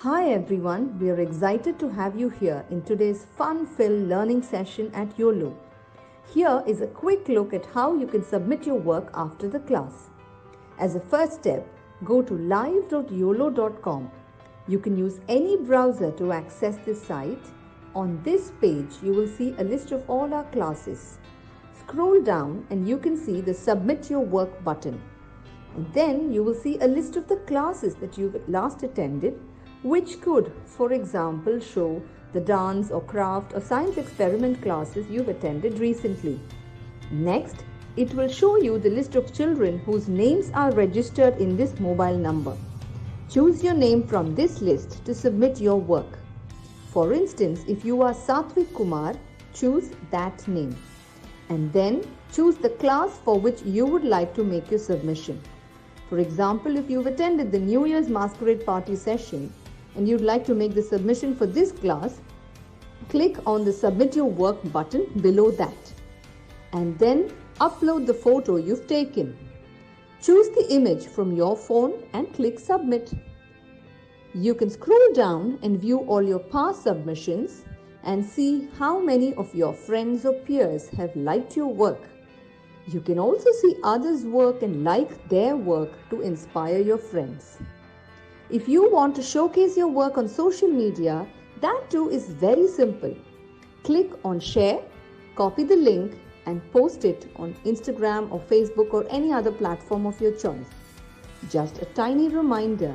Hi everyone, we are excited to have you here in today's fun-filled learning session at Uolo. Here is a quick look at how you can submit your work after the class. As a first step, go to live.uolo.com. You can use any browser to access this site. On this page, you will see a list of all our classes. Scroll down and you can see the Submit Your Work button. And then you will see a list of the classes that you've last attended, which could, for example, show the dance or craft or science experiment classes you've attended recently. Next, it will show you the list of children whose names are registered in this mobile number. Choose your name from this list to submit your work. For instance, if you are Satvik Kumar, choose that name. And then choose the class for which you would like to make your submission. For example, if you've attended the New Year's Masquerade Party session and you'd like to make the submission for this class, click on the Submit Your Work button below that. And then upload the photo you've taken. Choose the image from your phone and click Submit. You can scroll down and view all your past submissions and see how many of your friends or peers have liked your work. You can also see others' work and like their work to inspire your friends. If you want to showcase your work on social media, that too is very simple. Click on Share, copy the link and post it on Instagram or Facebook or any other platform of your choice. Just a tiny reminder,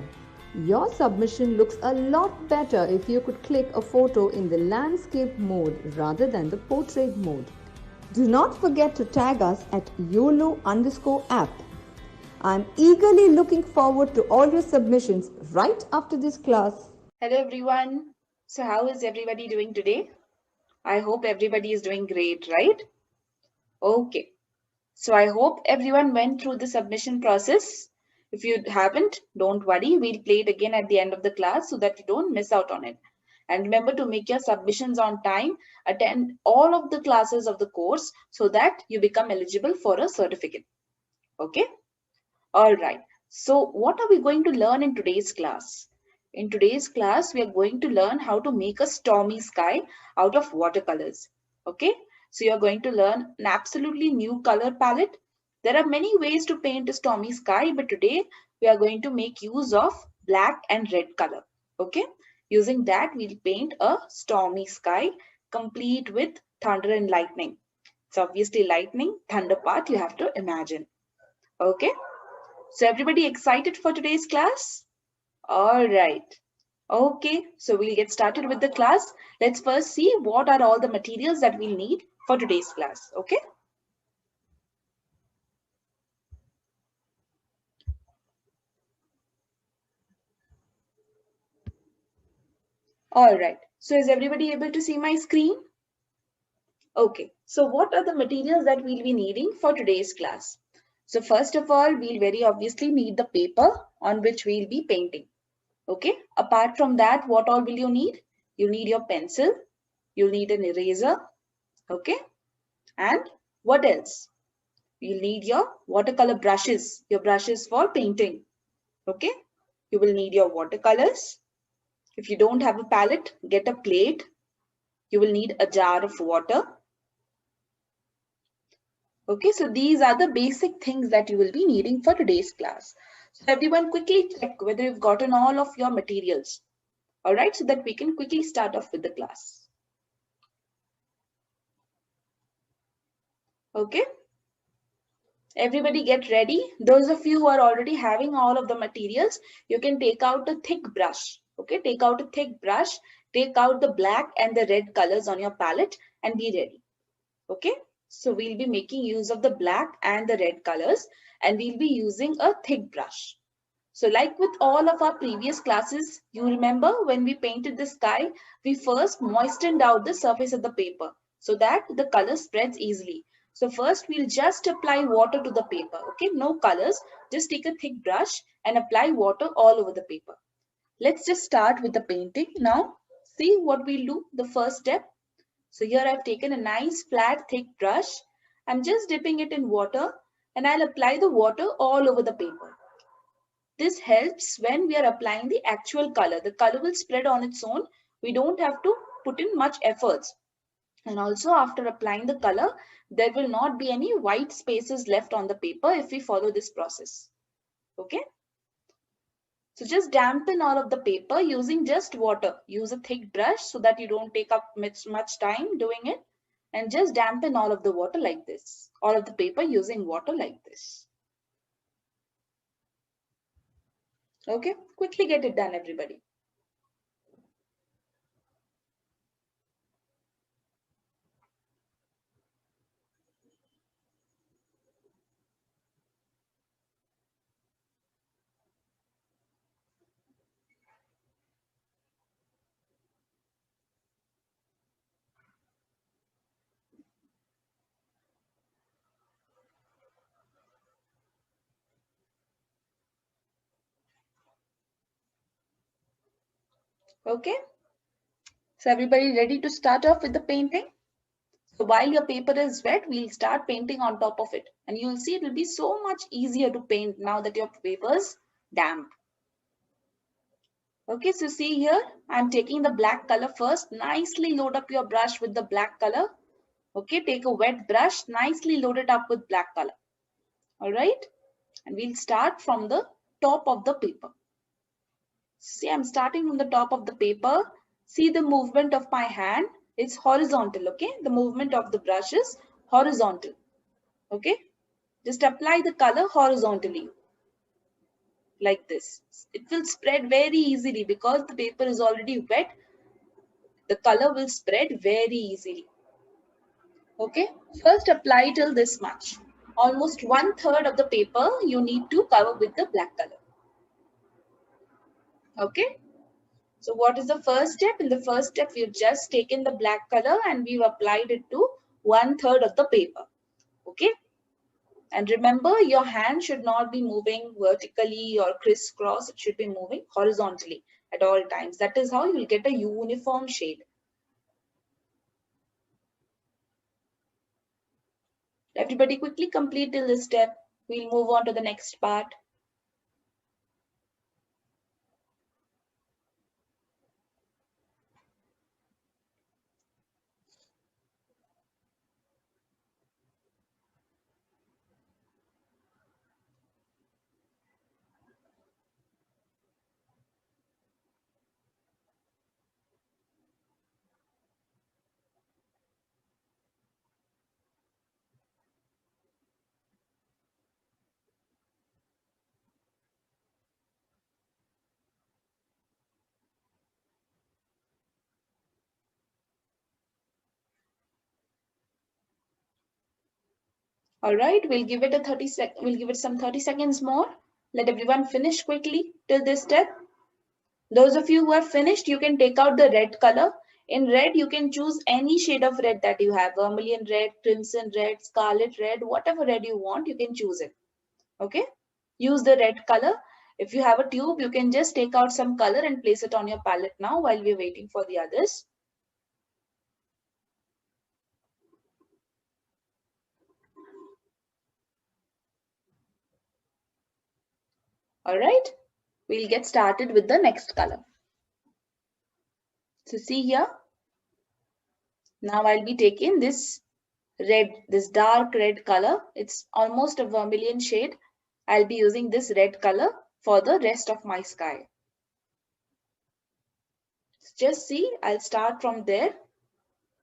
your submission looks a lot better if you could click a photo in the landscape mode rather than the portrait mode. Do not forget to tag us at YOLO_app. I'm eagerly looking forward to all your submissions right after this class. Hello everyone. So how is everybody doing today? I hope everybody is doing great, right? Okay. So I hope everyone went through the submission process. If you haven't, don't worry. We'll play it again at the end of the class so that you don't miss out on it. And remember to make your submissions on time, attend all of the classes of the course so that you become eligible for a certificate. Okay? All right. So what are we going to learn in today's class? In today's class, we are going to learn how to make a stormy sky out of watercolors. Okay. So you're going to learn an absolutely new color palette. There are many ways to paint a stormy sky, but today we are going to make use of black and red color. Okay. Using that, we'll paint a stormy sky complete with thunder and lightning. It's obviously lightning, thunder part you have to imagine. Okay. So everybody excited for today's class? All right. Okay, so we'll get started with the class. Let's first see what are all the materials that we'll need for today's class. Okay. All right. So is everybody able to see my screen? Okay. So what are the materials that we'll be needing for today's class? So first of all, we'll very obviously need the paper on which we'll be painting. Okay. Apart from that, what all will you need? You need your pencil. You'll need an eraser. Okay. And what else? You'll need your watercolor brushes, your brushes for painting. Okay. You will need your watercolors. If you don't have a palette, get a plate. You will need a jar of water. Okay, so these are the basic things that you will be needing for today's class. So everyone quickly check whether you've gotten all of your materials. All right, so that we can quickly start off with the class. Okay. Everybody get ready. Those of you who are already having all of the materials, you can take out a thick brush. Okay, take out a thick brush, take out the black and the red colors on your palette and be ready. Okay, so we'll be making use of the black and the red colors and we'll be using a thick brush. So like with all of our previous classes, you remember when we painted the sky, we first moistened out the surface of the paper so that the color spreads easily. So first we'll just apply water to the paper. Okay, no colors, just take a thick brush and apply water all over the paper. Let's just start with the painting. Now see what we'll do, the first step. So here I've taken a nice flat thick brush. I'm just dipping it in water and I'll apply the water all over the paper. This helps when we are applying the actual color. The color will spread on its own. We don't have to put in much efforts. And also after applying the color, there will not be any white spaces left on the paper if we follow this process. Okay. So just dampen all of the paper using just water. Use a thick brush so that you don't take up much time doing it. And just dampen all of the water like this. All of the paper using water like this. Okay, quickly get it done, everybody. Okay, so everybody ready to start off with the painting? So while your paper is wet, we'll start painting on top of it. And you'll see it will be so much easier to paint now that your paper is damp. Okay, so see here, I'm taking the black color first. Nicely load up your brush with the black color. Okay, take a wet brush, nicely load it up with black color. All right, and we'll start from the top of the paper. See, I'm starting from the top of the paper. See the movement of my hand. It's horizontal, okay? The movement of the brush is horizontal, okay? Just apply the color horizontally, like this. It will spread very easily because the paper is already wet. The color will spread very easily, okay? First apply till this much. Almost 1/3 of the paper you need to cover with the black color, okay? So what is the first step? In the first step, we've just taken the black color and we've applied it to 1/3 of the paper. Okay. And remember, your hand should not be moving vertically or crisscross. It should be moving horizontally at all times. That is how you'll get a uniform shade. Everybody quickly complete till this step. We'll move on to the next part. All right, we'll give it some 30 seconds more. Let everyone finish quickly till this step. Those of you who have finished, you can take out the red color. In red, you can choose any shade of red that you have. Vermilion red, crimson red, scarlet red, whatever red you want, you can choose it. Okay? Use the red color. If you have a tube, you can just take out some color and place it on your palette now while we're waiting for the others. All right? We'll get started with the next color. So see here. Now I'll be taking this red, this dark red color. It's almost a vermilion shade. I'll be using this red color for the rest of my sky. Just see, I'll start from there.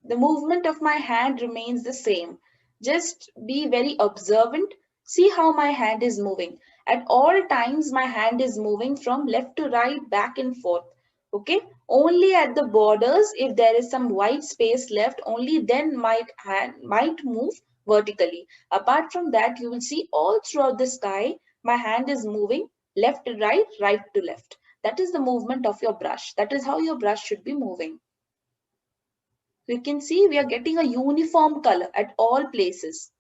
The movement of my hand remains the same. Just be very observant. See how my hand is moving. At all times, my hand is moving from left to right, back and forth. Okay, only at the borders, if there is some white space left, only then my hand might move vertically. Apart from that, you will see all throughout the sky, my hand is moving left to right, right to left. That is the movement of your brush. That is how your brush should be moving. You can see we are getting a uniform color at all places.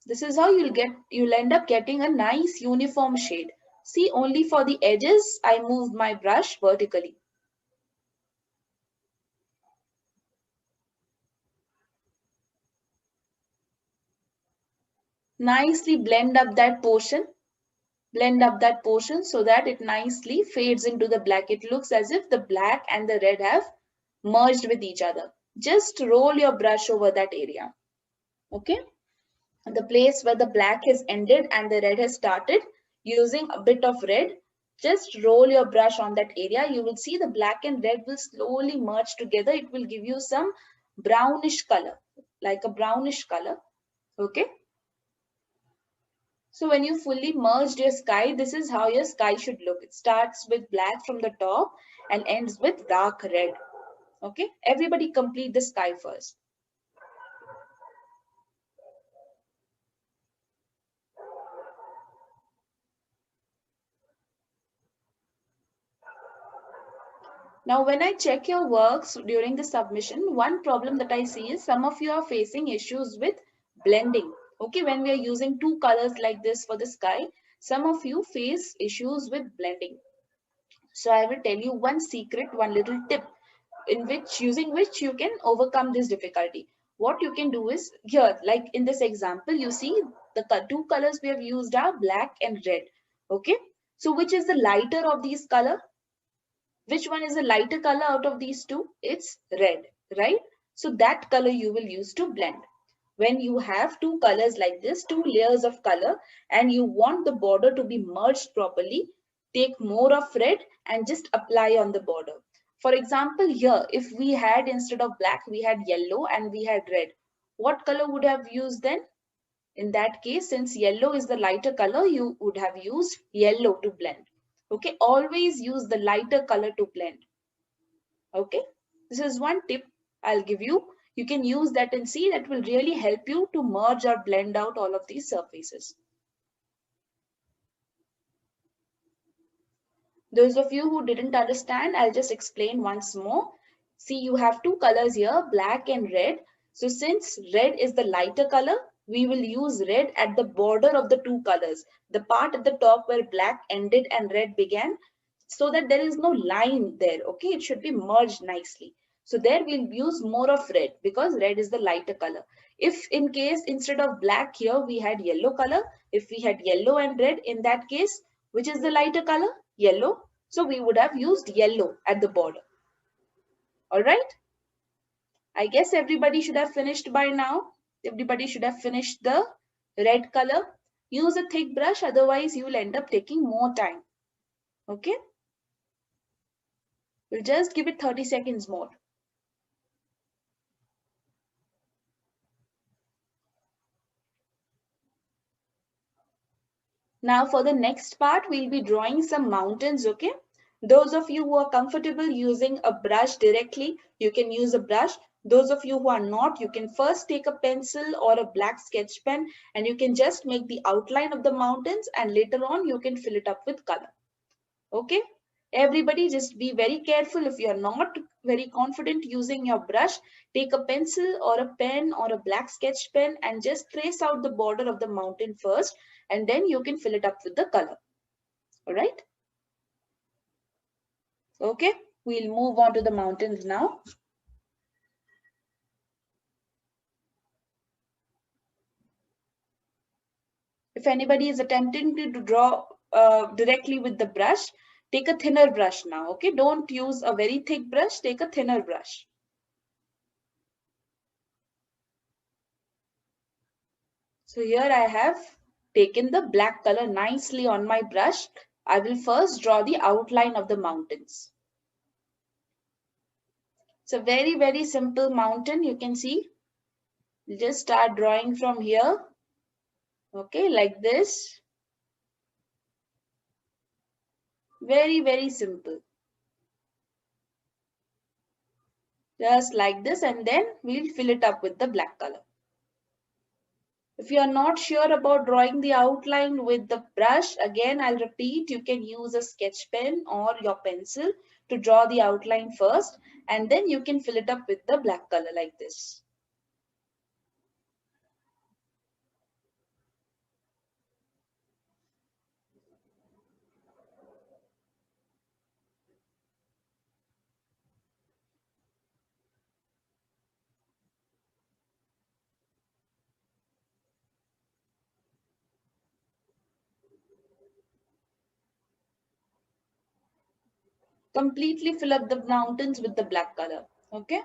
This is how you'll end up getting a nice uniform shade. See, only for the edges, I moved my brush vertically. Nicely blend up that portion. blend up that portion so that it nicely fades into the black. It looks as if the black and the red have merged with each other. Just roll your brush over that area. Okay, the place where the black has ended and the red has started, using a bit of red, just roll your brush on that area. You will see the black and red will slowly merge together. It will give you some brownish color, like a brownish color. Okay, so when you fully merged your sky, this is how your sky should look. It starts with black from the top and ends with dark red. Okay, everybody complete the sky first. Now, when I check your works during the submission, one problem that I see is some of you are facing issues with blending. Okay, when we are using two colors like this for the sky, some of you face issues with blending. So I will tell you one secret, one little tip in which using which you can overcome this difficulty. What you can do is here, like in this example, you see the two colors we have used are black and red. Okay, so which is the lighter of these color? Which one is a lighter color out of these two? It's red, right? So that color you will use to blend. When you have two colors like this, two layers of color, and you want the border to be merged properly, take more of red and just apply on the border. For example, here, if we had instead of black, we had yellow and we had red. What color would have used then? In that case, since yellow is the lighter color, you would have used yellow to blend. Okay, always use the lighter color to blend. Okay, this is one tip I'll give you. You can use that and see that will really help you to merge or blend out all of these surfaces. Those of you who didn't understand, I'll just explain once more. See, you have two colors here, black and red. So since red is the lighter color, we will use red at the border of the two colors, the part at the top where black ended and red began, so that there is no line there. Okay, it should be merged nicely. So there we'll use more of red because red is the lighter color. If in case instead of black here we had yellow color, if we had yellow and red, in that case, which is the lighter color? Yellow. So we would have used yellow at the border. All right. I guess everybody should have finished by now. Everybody should have finished the red color. Use a thick brush, otherwise you will end up taking more time. Okay. We'll just give it 30 seconds more. Now for the next part, we'll be drawing some mountains, okay? Those of you who are comfortable using a brush directly, you can use a brush. Those of you who are not, you can first take a pencil or a black sketch pen and you can just make the outline of the mountains and later on you can fill it up with color. Okay? Everybody just be very careful. If you are not very confident using your brush, take a pencil or a pen or a black sketch pen and just trace out the border of the mountain first and then you can fill it up with the color. All right? Okay, we'll move on to the mountains now. If anybody is attempting to draw directly with the brush, take a thinner brush now. Okay, don't use a very thick brush, take a thinner brush. So here I have taken the black color nicely on my brush. I will first draw the outline of the mountains. It's a very, very simple mountain. You can see. We'll just start drawing from here. Okay, like this. Very, very simple. Just like this, and then we'll fill it up with the black color. If you are not sure about drawing the outline with the brush, again, I'll repeat, you can use a sketch pen or your pencil to draw the outline first, and then you can fill it up with the black color like this. Completely fill up the mountains with the black color. Okay.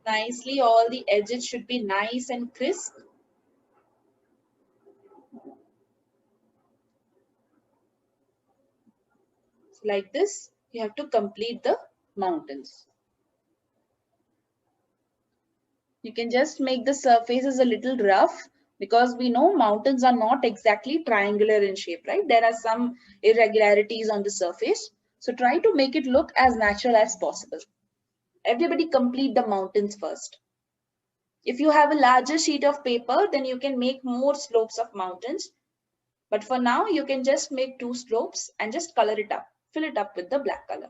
Nicely, all the edges should be nice and crisp. So like this, you have to complete the mountains. You can just make the surfaces a little rough because we know mountains are not exactly triangular in shape, right? There are some irregularities on the surface. So try to make it look as natural as possible. Everybody complete the mountains first. If you have a larger sheet of paper, then you can make more slopes of mountains. But for now, you can just make 2 slopes and just color it up. Fill it up with the black color.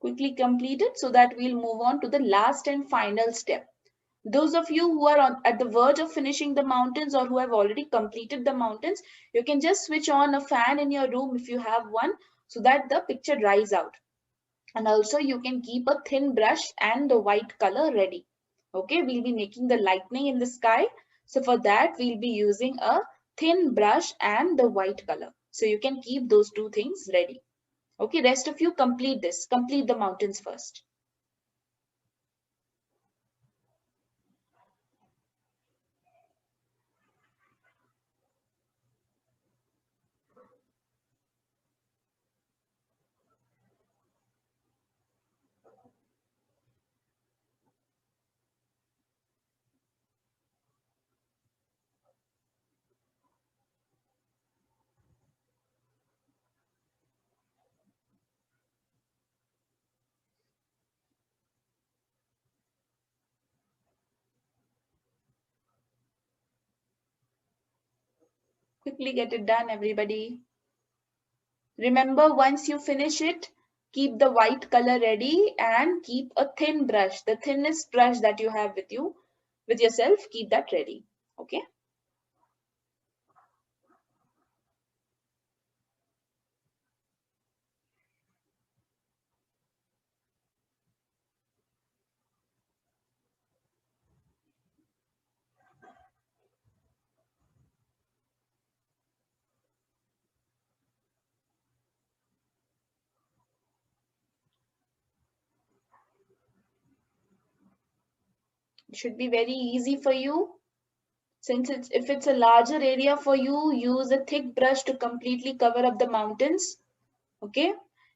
Quickly complete it so that we'll move on to the last and final step. Those of you who are at the verge of finishing the mountains or who have already completed the mountains, you can just switch on a fan in your room if you have one so that the picture dries out. And also you can keep a thin brush and the white color ready. Okay, we'll be making the lightning in the sky. So for that, we'll be using a thin brush and the white color. So you can keep those two things ready. Okay, rest of you complete this. Complete the mountains first. Quickly get it done, everybody. Remember, once you finish it, keep the white color ready and keep a thin brush, the thinnest brush that you have with you, with yourself, keep that ready. Okay. It should be very easy for you. If it's a larger area for you, use a thick brush to completely cover up the mountains. Okay.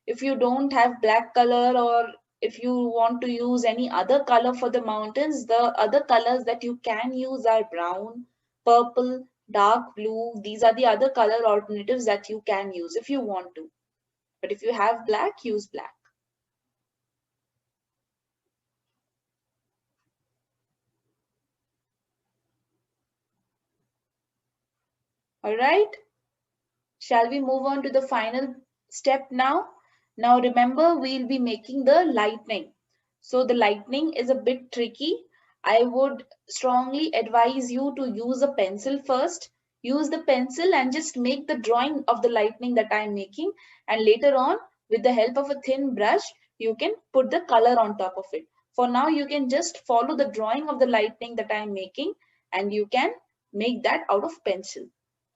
If you don't have black color or if you want to use any other color for the mountains, the other colors that you can use are brown, purple, dark blue. These are the other color alternatives that you can use if you want to. But if you have black, use black. All right. Shall we move on to the final step now? Now remember, we'll be making the lightning. So the lightning is a bit tricky. I would strongly advise you to use a pencil first. Use the pencil and just make the drawing of the lightning that I'm making. And later on, with the help of a thin brush, you can put the color on top of it. For now, you can just follow the drawing of the lightning that I'm making and you can make that out of pencil.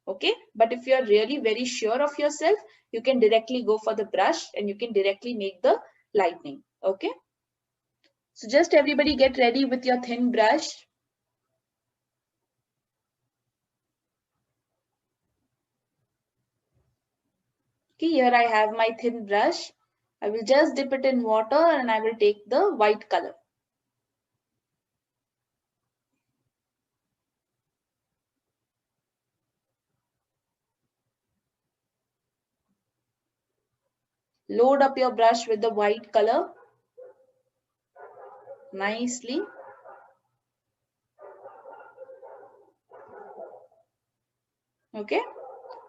Okay, but if you are really very sure of yourself, you can directly go for the brush and you can directly make the lightning. Okay, so just everybody get ready with your thin brush. Okay, here I have my thin brush. I will just dip it in water and I will take the white color. Load up your brush with the white color nicely. Okay,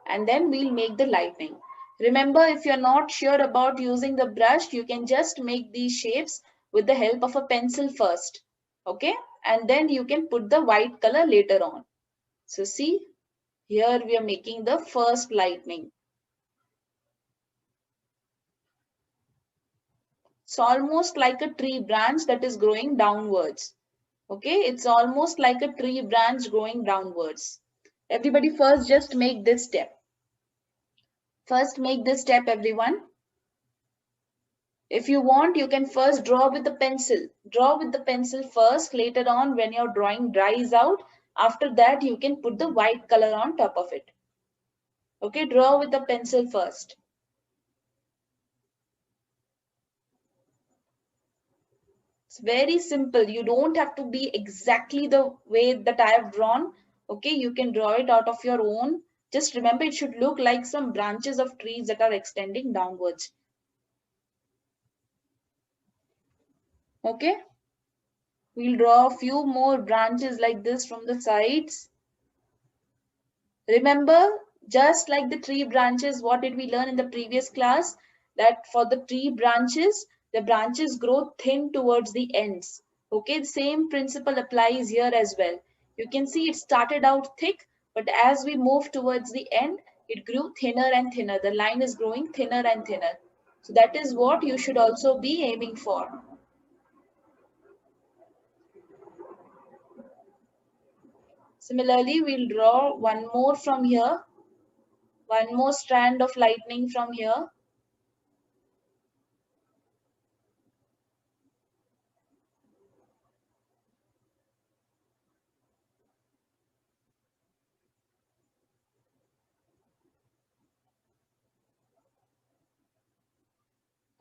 and then we'll make the lightning. Remember, if you're not sure about using the brush, you can just make these shapes with the help of a pencil first. Okay, and then you can put the white color later on. So see, here we are making the first lightning. It's almost like a tree branch that is growing downwards. Okay, it's almost like a tree branch growing downwards. Everybody first just make this step. First make this step, everyone. If you want, you can first draw with the pencil. Draw with the pencil first. Later on, when your drawing dries out, after that, you can put the white color on top of it. Okay, draw with the pencil first. It's very simple. You don't have to be exactly the way that I have drawn. Okay, you can draw it out of your own. Just remember, it should look like some branches of trees that are extending downwards. Okay, we'll draw a few more branches like this from the sides. Remember, just like the tree branches, what did we learn in the previous class? That for the tree branches, the branches grow thin towards the ends. Okay, the same principle applies here as well. You can see it started out thick, but as we move towards the end, it grew thinner and thinner. The line is growing thinner and thinner. So that is what you should also be aiming for. Similarly, we'll draw one more from here. One more strand of lightning from here.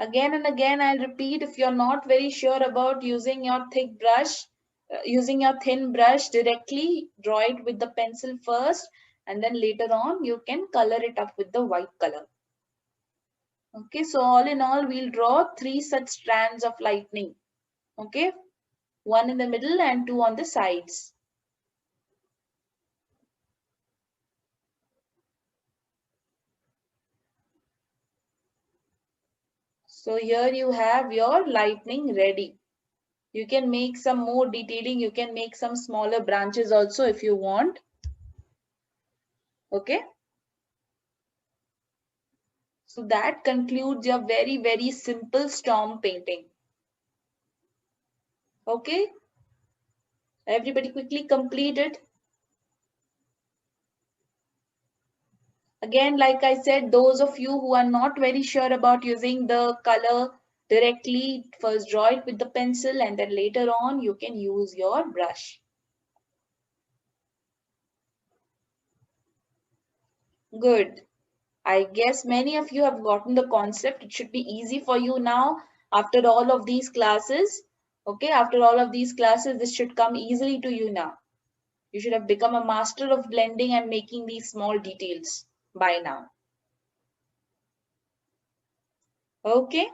Again and again, I'll repeat, if you're not very sure about using your thick brush, using your thin brush directly, draw it with the pencil first, and then later on, you can color it up with the white color. Okay, so all in all, we'll draw 3 such strands of lightning. Okay, 1 in the middle and 2 on the sides. So here you have your lightning ready. You can make some more detailing. You can make some smaller branches also if you want. Okay. So that concludes your very, very simple storm painting. Okay. Everybody quickly complete it. Again, like I said, those of you who are not very sure about using the color directly, first draw it with the pencil and then later on you can use your brush. Good. I guess many of you have gotten the concept. It should be easy for you now after all of these classes. Okay, after all of these classes, this should come easily to you now. You should have become a master of blending and making these small details by now. Okay.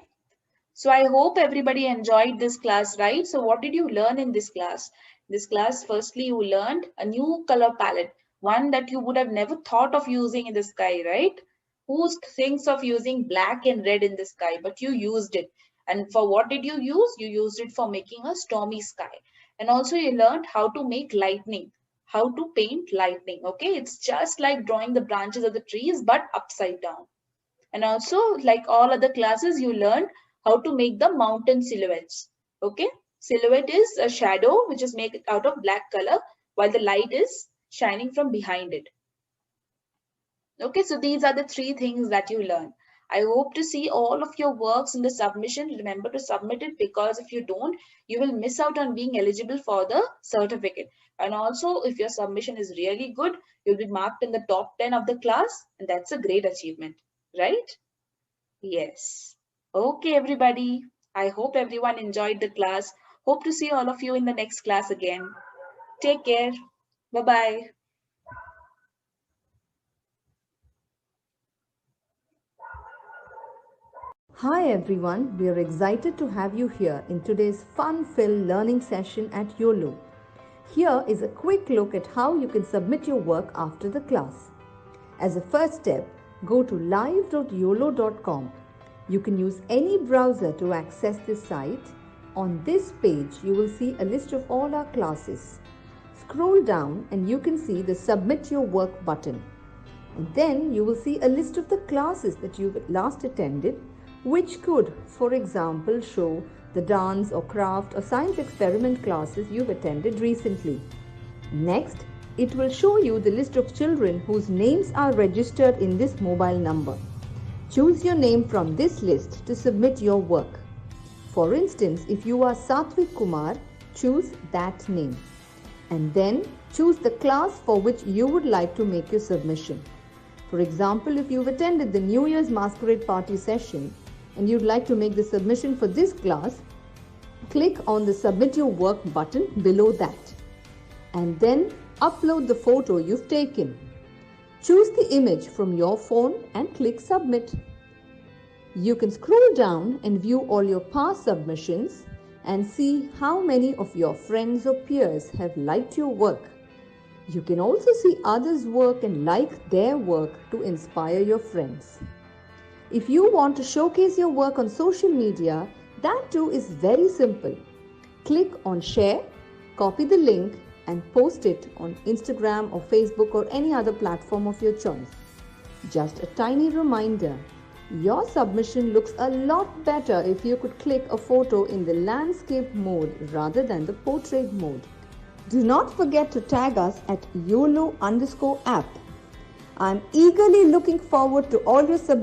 So I hope everybody enjoyed this class, right? So what did you learn in this class? This class, firstly, you learned a new color palette, one that you would have never thought of using in the sky, right? Who thinks of using black and red in the sky, but you used it. And for what did you use? You used it for making a stormy sky. And also you learned how to make lightning, how to paint lightning, okay? It's just like drawing the branches of the trees, but upside down. And also, like all other classes, you learned how to make the mountain silhouettes. Okay, silhouette is a shadow which is made out of black color while the light is shining from behind it. Okay, so these are the 3 things that you learn. I hope to see all of your works in the submission. Remember to submit it, because if you don't, you will miss out on being eligible for the certificate. And also, if your submission is really good, you'll be marked in the top 10 of the class, and that's a great achievement, right? Yes. Okay, everybody. I hope everyone enjoyed the class. Hope to see all of you in the next class again. Take care. Bye-bye. Hi everyone, we are excited to have you here in today's fun-filled learning session at Uolo. Here is a quick look at how you can submit your work after the class. As a first step, go to live.uolo.com. You can use any browser to access this site, On this page, you will see a list of all our classes. Scroll down and you can see the Submit Your Work button. And then you will see a list of the classes that you've last attended, which could, for example, show the dance or craft or science experiment classes you've attended recently. Next, it will show you the list of children whose names are registered in this mobile number. Choose your name from this list to submit your work. For instance, if you are Satvik Kumar, choose that name. And then choose the class for which you would like to make your submission. For example, if you've attended the New Year's Masquerade Party session and you'd like to make the submission for this class, click on the Submit Your Work button below that. And then upload the photo you've taken. Choose the image from your phone and click Submit. You can scroll down and view all your past submissions and see how many of your friends or peers have liked your work. You can also see others' work and like their work to inspire your friends. If you want to showcase your work on social media, that too is very simple. Click on Share, copy the link and post it on Instagram or Facebook or any other platform of your choice. Just a tiny reminder, your submission looks a lot better if you could click a photo in the landscape mode rather than the portrait mode. Do not forget to tag us at Uolo_app. I'm eagerly looking forward to all your submissions.